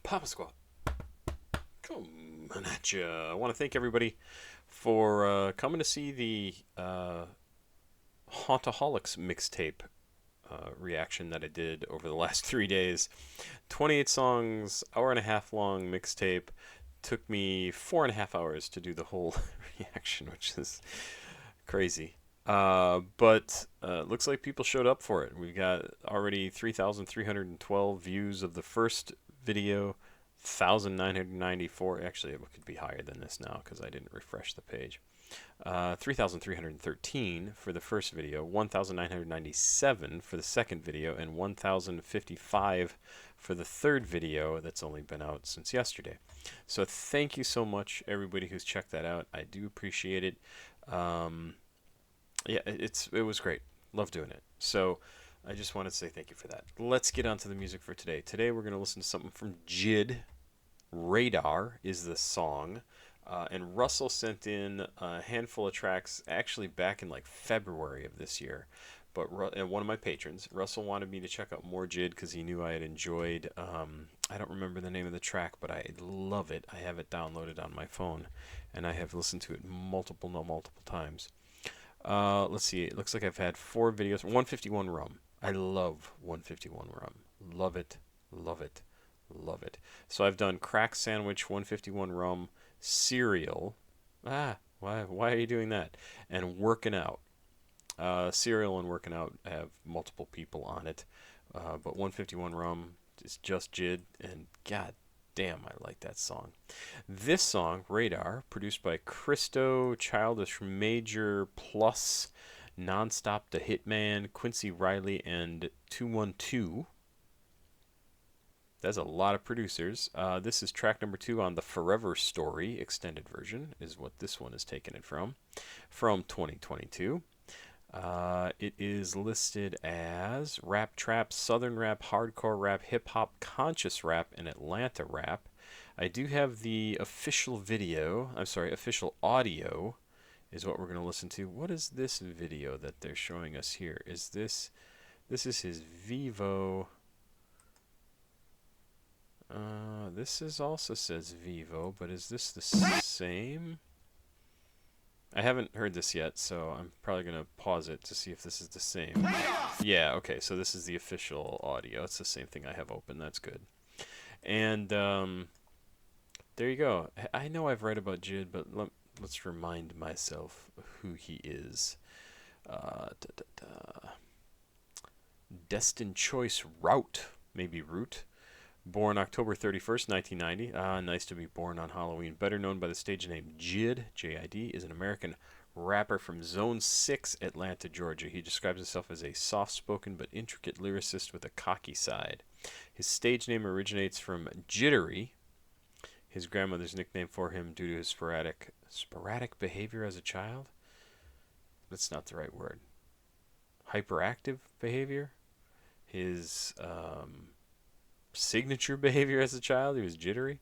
Papasquatjon, coming at you. I want to thank everybody for coming to see the Hauntaholics mixtape reaction that I did over the last 3 days. 28 songs, hour and a half long mixtape. Took me 4.5 hours to do the whole reaction, which is crazy. But looks like people showed up for it. We've got already 3,312 views of the first video, 1,994. Actually, it could be higher than this now because I didn't refresh the page. 3,313 for the first video, 1,997 for the second video, and 1,055 for the third video that's only been out since yesterday. So thank you so much, everybody who's checked that out. I do appreciate it. Yeah, it was great. Love doing it. So I just wanted to say thank you for that. Let's get on to the music for today. Today we're going to listen to something from JID. Radar is the song. And Russell sent in a handful of tracks actually back in like February of this year. But one of my patrons, Russell, wanted me to check out more JID because he knew I had enjoyed, I don't remember the name of the track, but I love it. I have it downloaded on my phone, and I have listened to it multiple times. Let's see, it looks like I've had 4 videos. 151 Rum. I love 151 Rum. Love it, love it, love it. So I've done Crack Sandwich, 151 Rum, Cereal. Why are you doing that? And Working Out. Cereal and Working Out have multiple people on it. But 151 Rum is just JID, and god damn, I like that song. This song, Radar, produced by Christo, Childish Major, Plus, Nonstop the Hitman, Quincy Riley, and 212. That's a lot of producers. This is track number 2 on the Forever Story extended version, is what this one is taking it from 2022. It is listed as rap, trap, southern rap, hardcore rap, hip-hop, conscious rap, and Atlanta rap. I do have the official official audio is what we're going to listen to. What is this video that they're showing us here? Is this is his Vivo. This is also says Vivo, but is this the same? I haven't heard this yet, so I'm probably going to pause it to see if this is the same. Yeah, okay, so this is the official audio. It's the same thing I have open. That's good. And there you go. I know I've read about JID, but let's remind myself who he is. Destined Choice Route, maybe Root. Born October 31st, 1990. Nice to be born on Halloween. Better known by the stage name JID, J-I-D, is an American rapper from Zone 6, Atlanta, Georgia. He describes himself as a soft-spoken but intricate lyricist with a cocky side. His stage name originates from Jittery, his grandmother's nickname for him due to his sporadic behavior as a child. That's not the right word. Hyperactive behavior. His signature behavior as a child. He was jittery.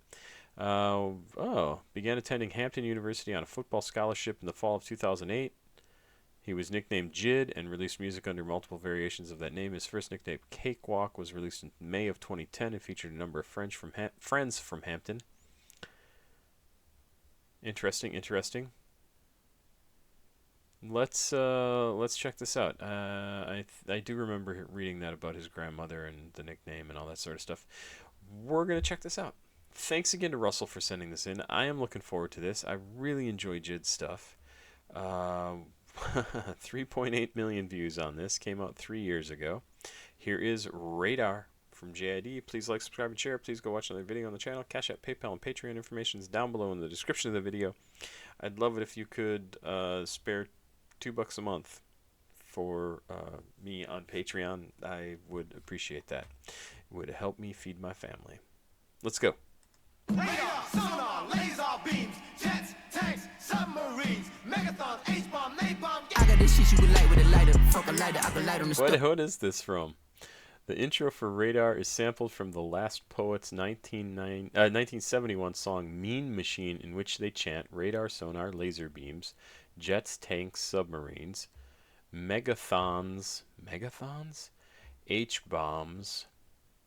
Began attending Hampton University on a football scholarship in the fall of 2008. He was nicknamed JID and released music under multiple variations of that name. His first nickname, Cakewalk, was released in May of 2010 and featured a number of friends from Hampton. Interesting. Let's check this out. I do remember reading that about his grandmother and the nickname and all that sort of stuff. We're gonna check this out. Thanks again to Russell for sending this in. I am looking forward to this. I really enjoy JID stuff. 3.8 million views on this. Came out 3 years ago. Here is Radar from JID. Please like, subscribe, and share. Please go watch another video on the channel. CashApp, PayPal, and Patreon information is down below in the description of the video. I'd love it if you could spare $2 a month for me on Patreon. I would appreciate that. It would help me feed my family. Let's go. Radar, sonar, laser beams, jets, tanks, submarines, megathons, H-bomb, napalm. I got this shit you would light with a lighter. Fuck a lighter, I can light on the stuff. What is this from? The intro for Radar is sampled from the Last Poets 1971 song Mean Machine, in which they chant radar, sonar, laser beams, jets, tanks, submarines, megathons, H-bombs,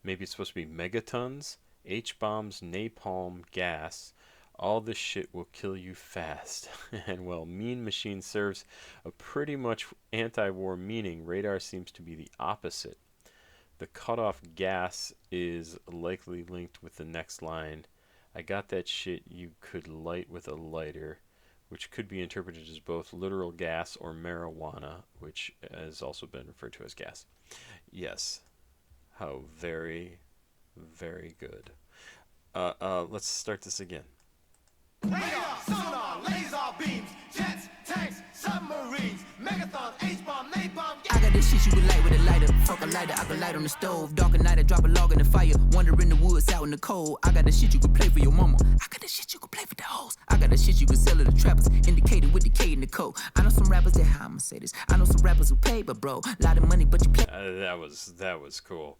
maybe it's supposed to be megatons, H-bombs, napalm, gas. All this shit will kill you fast. And while Mean Machine serves a pretty much anti-war meaning, Radar seems to be the opposite. The cutoff gas is likely linked with the next line. I got that shit you could light with a lighter, which could be interpreted as both literal gas or marijuana, which has also been referred to as gas. Yes. How very, very good. Let's start this again. Radar, sonar, laser beams, jets, tanks, submarines, megathons, H-bomb, napalm. I got this shit you can light with a lighter. Fuck a lighter, I can light on the stove. Dark at night, I drop a log in the fire. Wander in the woods, out in the cold. I got the shit you can play for your mama. I got the shit you can play for the hoes. I got the shit you can sell to the trappers. Indicated with the K and the code. I know some rappers that how I'ma say this. I know some rappers who pay, but bro, lot of money, but you play. That was cool.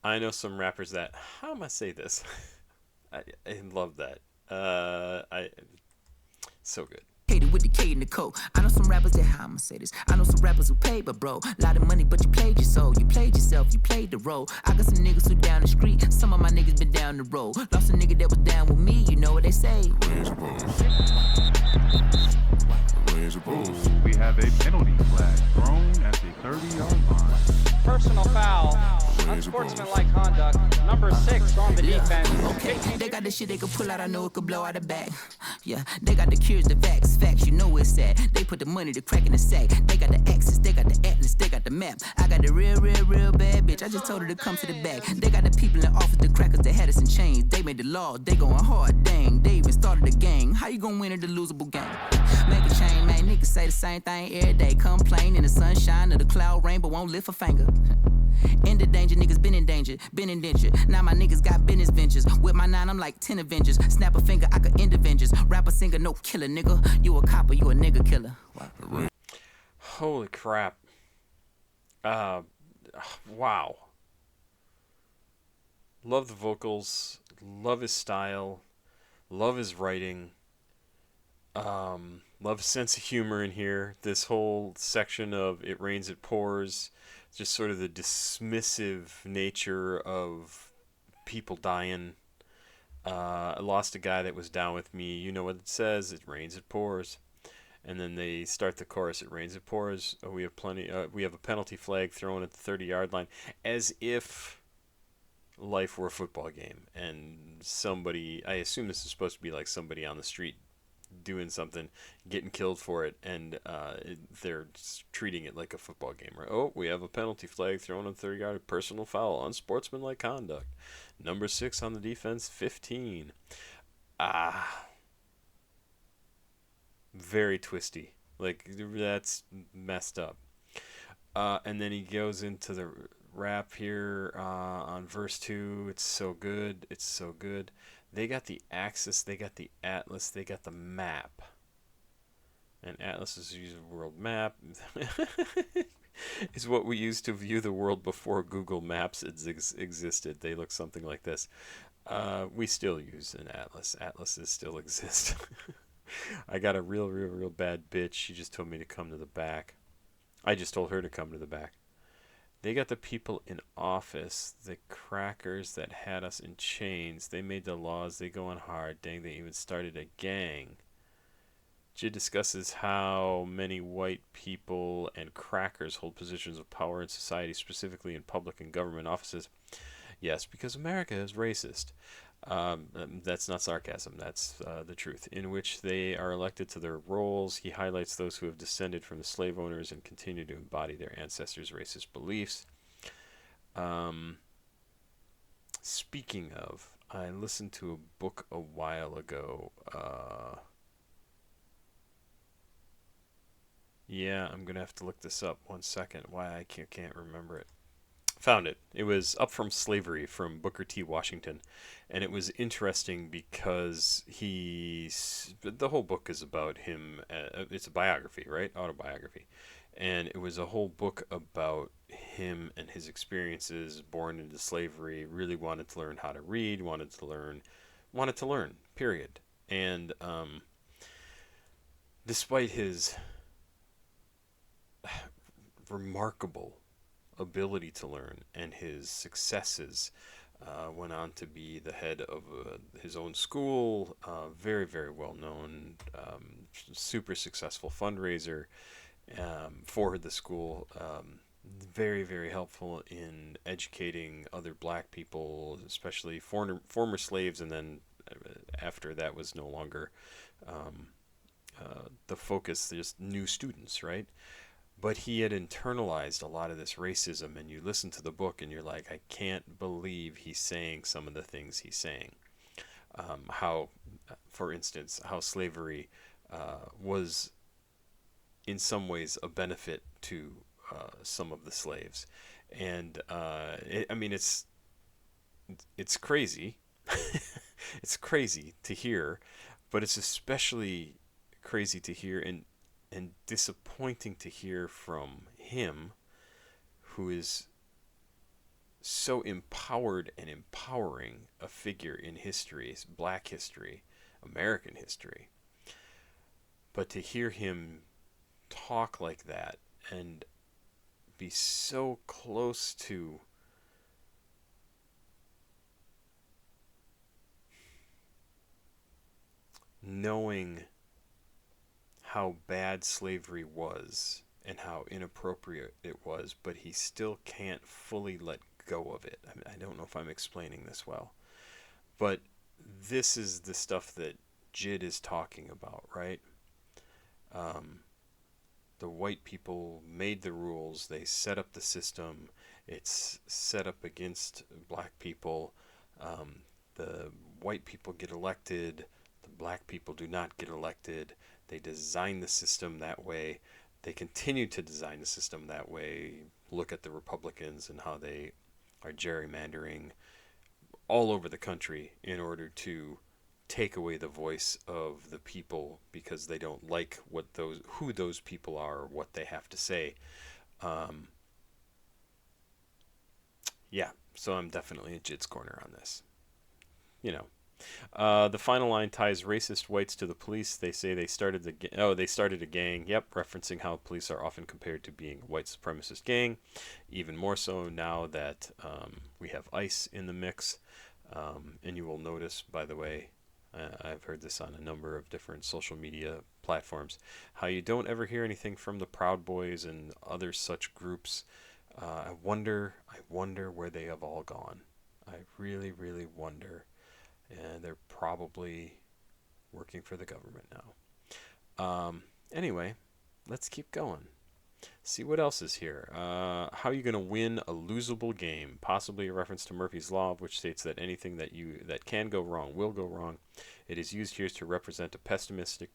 I know some rappers that. How am I say this? I love that. I so good. With the K and the code. I know some rappers that how I'ma say this. I know some rappers who pay, but bro, lot of money, but you played your soul. You played yourself, you played the role. I got some niggas who down the street. Some of my niggas been down the road. Lost a nigga that was down with me. You know what they say? Raise your balls. Raise your balls. We have a penalty flag thrown at the 30-yard line. Personal foul, unsportsmanlike conduct, number 6 on the defense. Okay, they got the shit they could pull out, I know it could blow out a bag. Yeah, they got the cures, the facts, you know it's sad. They put the money, the crack in the sack. They got the axis, they got the atlas, they got the map. I got the real bad bitch, I just told her to come to the back. They got the people in office, the crackers, that had us in chains. They made the law, they going hard, dang. They even started the gang. How you gonna win at the losable game? Make a change, man, niggas say the same thing every day. Complain in the sunshine of the cloud rain, but won't lift a finger. In the danger, niggas been in danger, been indentured. Now my niggas got business ventures. With my 9, I'm like 10 Avengers. Snap a finger, I could end Avengers. Rapper, singer, no killer, nigga. You a copper, you a nigga killer. Wow. Holy crap. Wow. Love the vocals, love his style, love his writing. Love sense of humor in here. This whole section of It Rains, It Pours, just sort of the dismissive nature of people dying. I lost a guy that was down with me. You know what it says? It rains, it pours. And then they start the chorus. It rains, it pours. We have plenty. We have a penalty flag thrown at the 30-yard line, as if life were a football game and somebody. I assume this is supposed to be like somebody on the street doing something, getting killed for it, and they're treating it like a football game, right? Oh, we have a penalty flag thrown on 30-yard, personal foul, unsportsmanlike conduct. Number 6 on the defense, 15. Very twisty. Like, that's messed up. And then he goes into the rap here on verse 2. It's so good. It's so good. They got the axis, they got the atlas, they got the map. And atlas is used a world map. Is what we used to view the world before Google Maps existed. They look something like this. We still use an atlas. Atlases still exist. I got a real bad bitch. She just told me to come to the back. I just told her to come to the back. They got the people in office, the crackers that had us in chains. They made the laws, they go on hard. Dang, they even started a gang. JID discusses how many white people and crackers hold positions of power in society, specifically in public and government offices. Yes, because America is racist. That's not sarcasm, that's the truth. In which they are elected to their roles. He highlights those who have descended from the slave owners and continue to embody their ancestors' racist beliefs. Speaking of, I listened to a book a while ago. Yeah, I'm going to have to look this up. 1 second. Why I can't remember it. Found it. It was Up From Slavery from Booker T. Washington, and it was interesting because the whole book is about him. It's a biography, right? Autobiography, and it was a whole book about him and his experiences born into slavery. Really wanted to learn how to read, wanted to learn. Period. And despite his remarkable ability to learn and his successes, Went on to be the head of his own school, very, very well known, super successful fundraiser for the school. Very, very helpful in educating other black people, especially former slaves, and then after that was no longer the focus, there's new students, right? But he had internalized a lot of this racism, and you listen to the book and you're like, I can't believe he's saying some of the things he's saying. How, for instance, how slavery was in some ways a benefit to some of the slaves. And I mean, it's crazy. It's crazy to hear, but it's especially crazy to hear and disappointing to hear from him, who is so empowered and empowering a figure in history, black history, American history. But to hear him talk like that and be so close to knowing how bad slavery was and how inappropriate it was, but he still can't fully let go of it. I mean, I don't know if I'm explaining this well, but this is the stuff that JID is talking about, right? The white people made the rules, they set up the system, it's set up against black people. The white people get elected, the black people do not get elected. They design the system that way. They continue to design the system that way. Look at the Republicans and how they are gerrymandering all over the country in order to take away the voice of the people because they don't like who those people are or what they have to say. Yeah, so I'm definitely in JID's corner on this. You know, the final line ties racist whites to the police. They say they started they started a gang. Yep, referencing how police are often compared to being a white supremacist gang. Even more so now that we have ICE in the mix. And you will notice, by the way, I've heard this on a number of different social media platforms, how you don't ever hear anything from the Proud Boys and other such groups. I wonder where they have all gone. I really, really wonder. And they're probably working for the government now. Anyway, let's keep going. See what else is here. How are you going to win a losable game? Possibly a reference to Murphy's Law, which states that anything that can go wrong will go wrong. It is used here to represent a pessimistic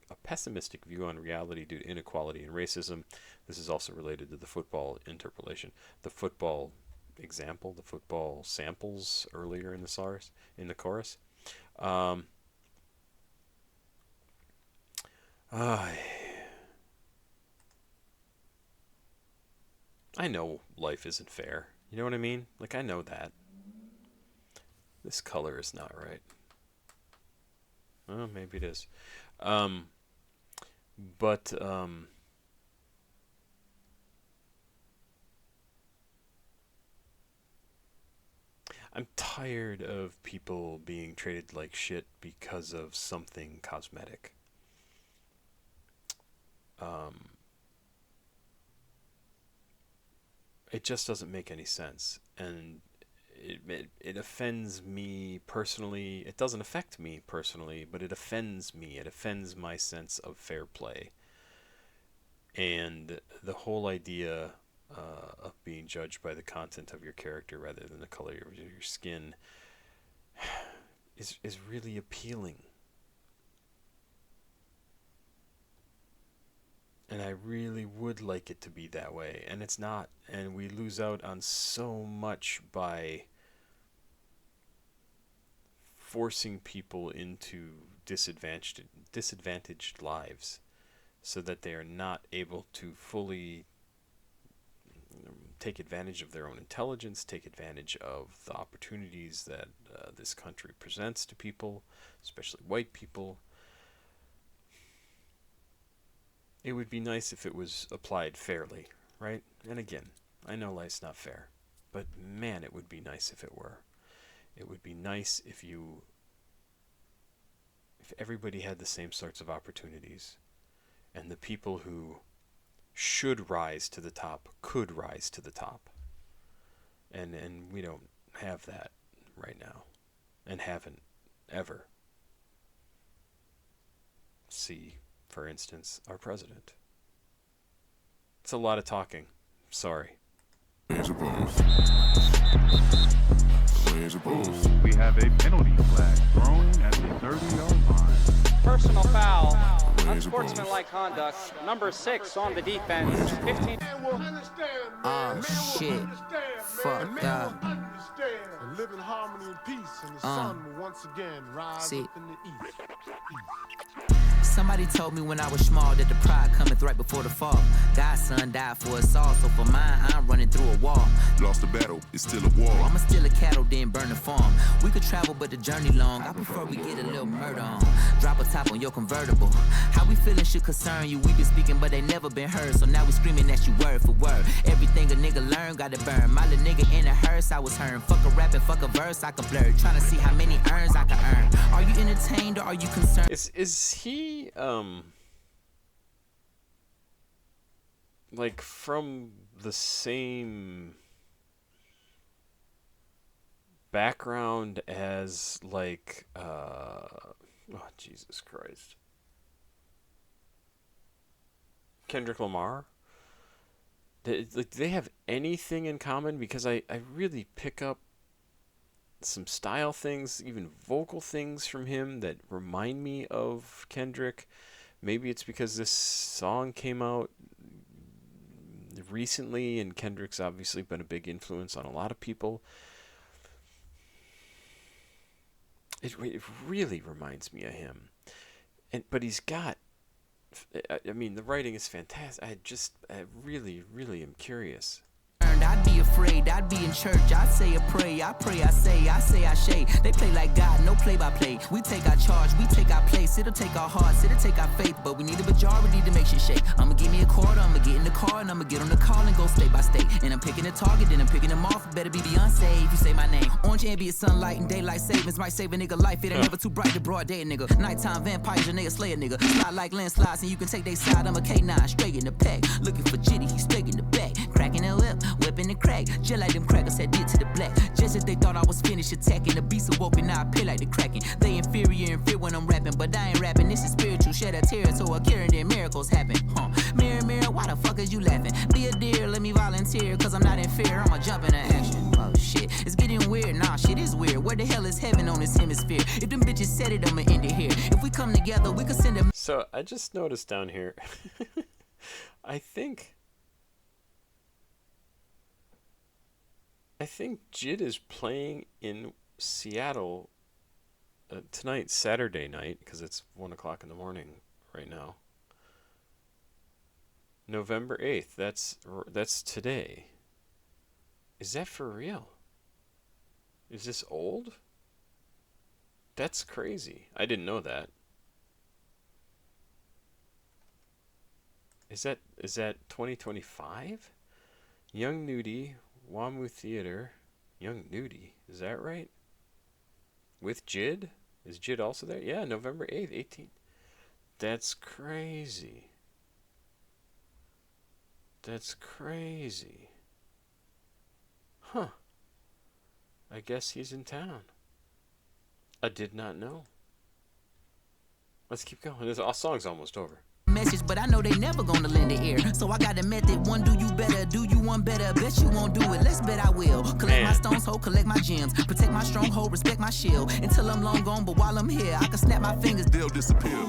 view on reality due to inequality and racism. This is also related to the football interpolation. The football example, the football samples earlier in the chorus. I know life isn't fair. You know what I mean? Like, I know that. This color is not right. Well, maybe it is. But I'm tired of people being treated like shit because of something cosmetic. It just doesn't make any sense, and it offends me personally. It doesn't affect me personally, but it offends me. It offends my sense of fair play. And the whole idea of being judged by the content of your character rather than the color of your skin is really appealing. And I really would like it to be that way, and it's not. And we lose out on so much by forcing people into disadvantaged lives so that they are not able to fully take advantage of their own intelligence, take advantage of the opportunities that this country presents to people, especially white people. It would be nice if it was applied fairly, right? And again, I know life's not fair, but man, it would be nice if it were. It would be nice if everybody had the same sorts of opportunities, and the people who should rise to the top could rise to the top. And we don't have that right now, and haven't ever. See, for instance, our president. It's a lot of talking. Sorry. We have a penalty flag thrown at the 30-yard line. Personal foul. Unsportsmanlike conduct. Number 6 on the defense. 15. Oh, shit. Fuck, y'all. And live in harmony and peace, and the sun will once again rise up in the east. Somebody told me when I was small that the pride cometh right before the fall. God's son died for us all, so for mine, I'm running through a wall. Lost the battle, it's still a war. I'ma steal a cattle, then burn the farm. We could travel, but the journey long. I prefer we get a little murder on. Drop a top on your convertible. How we feeling should concern you. We been speaking, but they never been heard. So now we screaming at you word for word. Everything a nigga learn, gotta burn. My little nigga in a hearse, I was hearing. Fuck a rap and fuck a verse, I could blur. Trying to see how many earns I can earn. Are you entertained or are you concerned? Is he like from the same background as like oh Jesus Christ, Kendrick Lamar? They have anything in common? Because I really pick up some style things, even vocal things from him that remind me of Kendrick. Maybe it's because this song came out recently, and Kendrick's obviously been a big influence on a lot of people. It really reminds me of him. But he's got, I mean, the writing is fantastic. I really am curious. I'd be afraid, I'd be in church, I'd say a pray, I pray, I say, I shade. They play like God, no play by play. We take our charge, we take our place. It'll take our hearts, it'll take our faith, but we need a majority to make shit shake. I'ma give me a quarter, I'ma get in the car, and I'ma get on the call and go state by state. And I'm picking a target, then I'm picking them off. Better be Beyonce if you say my name. Orange ambient sunlight and daylight savings might save a nigga life. It ain't never too bright to broad day, nigga. Nighttime vampires, your nigga slay a nigga. Slide like landslides, and you can take they side. I'm a K9, straight in the pack. Looking for Jitty, he's straight in the back. Cracking the whip, whipping the crack. Just like them crackers had did to the black. Just as they thought I was finished attacking. The beast awoke and now I pay like the Kraken. They inferior and fear when I'm rapping, but I ain't rapping. This is spiritual, shed a tear so a carrying their miracles happen. Mirror, mirror, why the fuck is you laughing? Be a deer, let me volunteer, cause I'm not in fear. I'ma jump into action. Oh shit, it's getting weird. Nah, shit is weird. Where the hell is heaven on this hemisphere? If them bitches said it, I'ma end it here. If we come together, we could send them. So I just noticed down here, I think JID is playing in Seattle tonight, Saturday night, because it's 1 o'clock in the morning right now. November 8th. That's today. Is that for real? Is this old? That's crazy. I didn't know that. Is that 2025? Young Nudie, WAMU Theater. Young Nudie, is that right? With JID? Is JID also there? Yeah, November 8th, 18th. That's crazy. That's crazy. Huh. I guess he's in town. I did not know. Let's keep going. This song's almost over. Message, but I know they never gonna lend the ear. So I got a method, one do you better, do you one better, bet you won't do it, let's bet I will. Collect my stones, ho, collect my gems, protect my stronghold, respect my shield. Until I'm long gone, but while I'm here, I can snap my fingers, They'll disappear.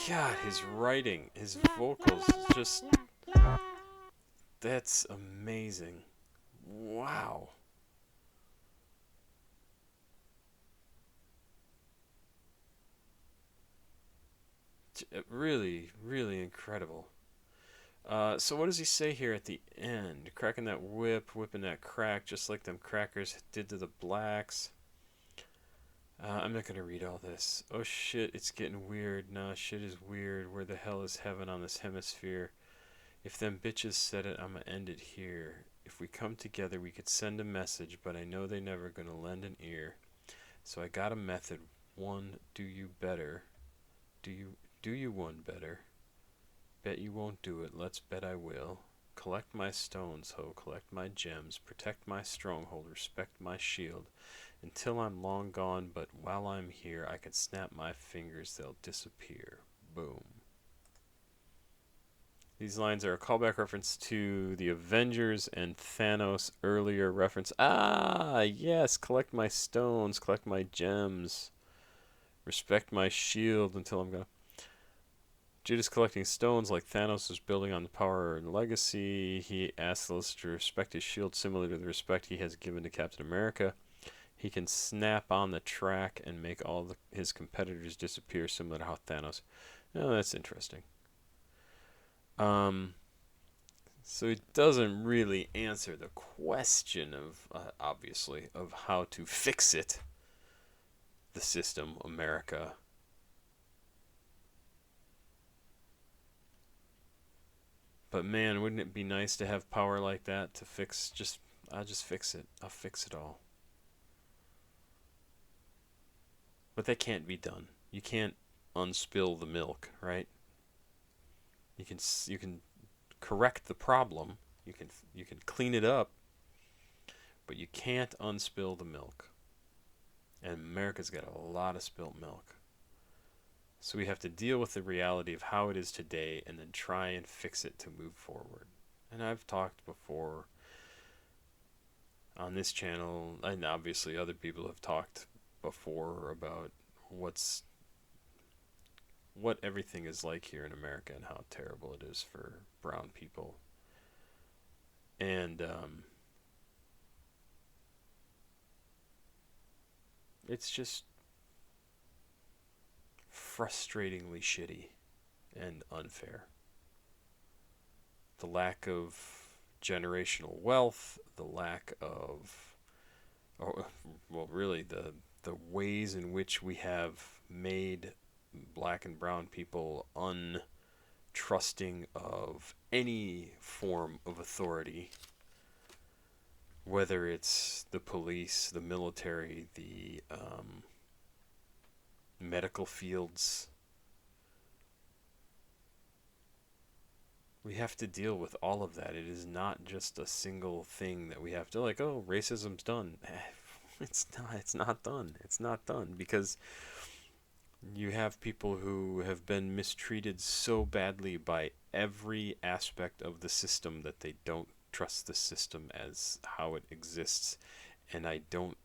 God, his writing, his vocals, just, that's amazing. Wow. Really, really incredible. So what does he say here at the end? Cracking that whip, whipping that crack, just like them crackers did to the blacks. I'm not gonna read all this. Oh shit, it's getting weird. Nah, shit is weird. Where the hell is heaven on this hemisphere? If them bitches said it, I'ma end it here. If we come together, we could send a message, but I know they never gonna lend an ear. So I got a method. One, do you better? Do you one better? Bet you won't do it. Let's bet I will. Collect my stones, ho, collect my gems, protect my stronghold, respect my shield, until I'm long gone, but while I'm here, I can snap my fingers, they'll disappear. Boom. These lines are a callback reference to the Avengers and Thanos' earlier reference. Ah, yes, collect my stones, collect my gems, respect my shield until I'm gone. JID is collecting stones like Thanos is building on the power and legacy. He asks the listener to respect his shield similar to the respect he has given to Captain America. He can snap on the track and make all his competitors disappear similar to how Thanos... Oh, that's interesting. So it doesn't really answer the question of, obviously, of how to fix it. The system, America. But man, wouldn't it be nice to have power like that to fix I'll just fix it. I'll fix it all. But that can't be done. You can't unspill the milk, right? You can correct the problem. You can clean it up, but you can't unspill the milk. And America's got a lot of spilt milk. So we have to deal with the reality of how it is today and then try and fix it to move forward. And I've talked before on this channel, and obviously other people have talked before about what everything is like here in America and how terrible it is for brown people. And it's just frustratingly shitty and unfair. The lack of generational wealth, the lack of, well, really the ways in which we have made black and brown people untrusting of any form of authority, whether it's the police, the military, the medical fields. We have to deal with all of that. It is not just a single thing that we have to like, oh, racism's done. It's not done. It's not done because you have people who have been mistreated so badly by every aspect of the system that they don't trust the system as how it exists, and I don't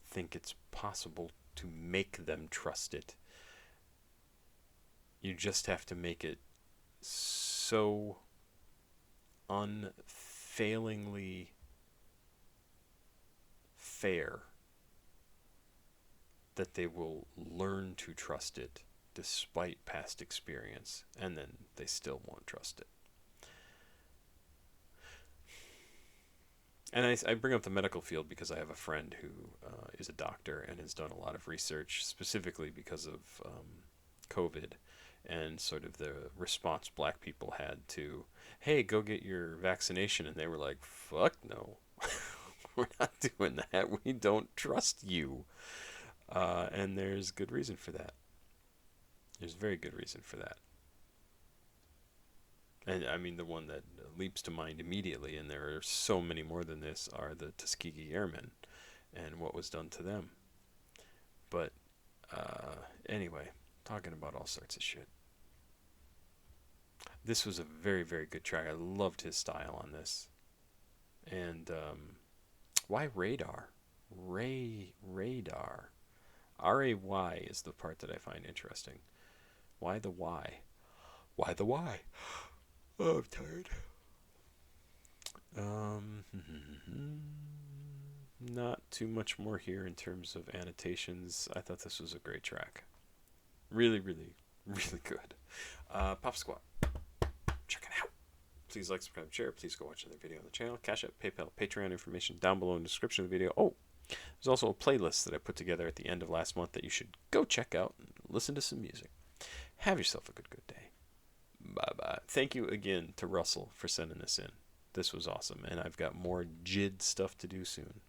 think it's possible to make them trust it. You just have to make it so unfailingly fair that they will learn to trust it despite past experience, and then they still won't trust it. And I bring up the medical field because I have a friend who is a doctor and has done a lot of research specifically because of COVID and sort of the response black people had to, hey, go get your vaccination. And they were like, fuck no, we're not doing that. We don't trust you. And there's good reason for that. There's very good reason for that. And I mean, the one that leaps to mind immediately, and there are so many more than this, are the Tuskegee Airmen and what was done to them. But anyway, talking about all sorts of shit. This was a very, very good track. I loved his style on this. And why Raydar? Raydar. R-A-Y is the part that I find interesting. Why the why? Why the why? Oh, I'm tired. Not too much more here in terms of annotations. I thought this was a great track. Really, really, really good. Pop Squat. Check it out. Please like, subscribe, share. Please go watch another video on the channel. CashApp, PayPal, Patreon information down below in the description of the video. Oh, there's also a playlist that I put together at the end of last month that you should go check out and listen to some music. Have yourself a good day. Bye-bye. Thank you again to Russell for sending this in. This was awesome, and I've got more JID stuff to do soon.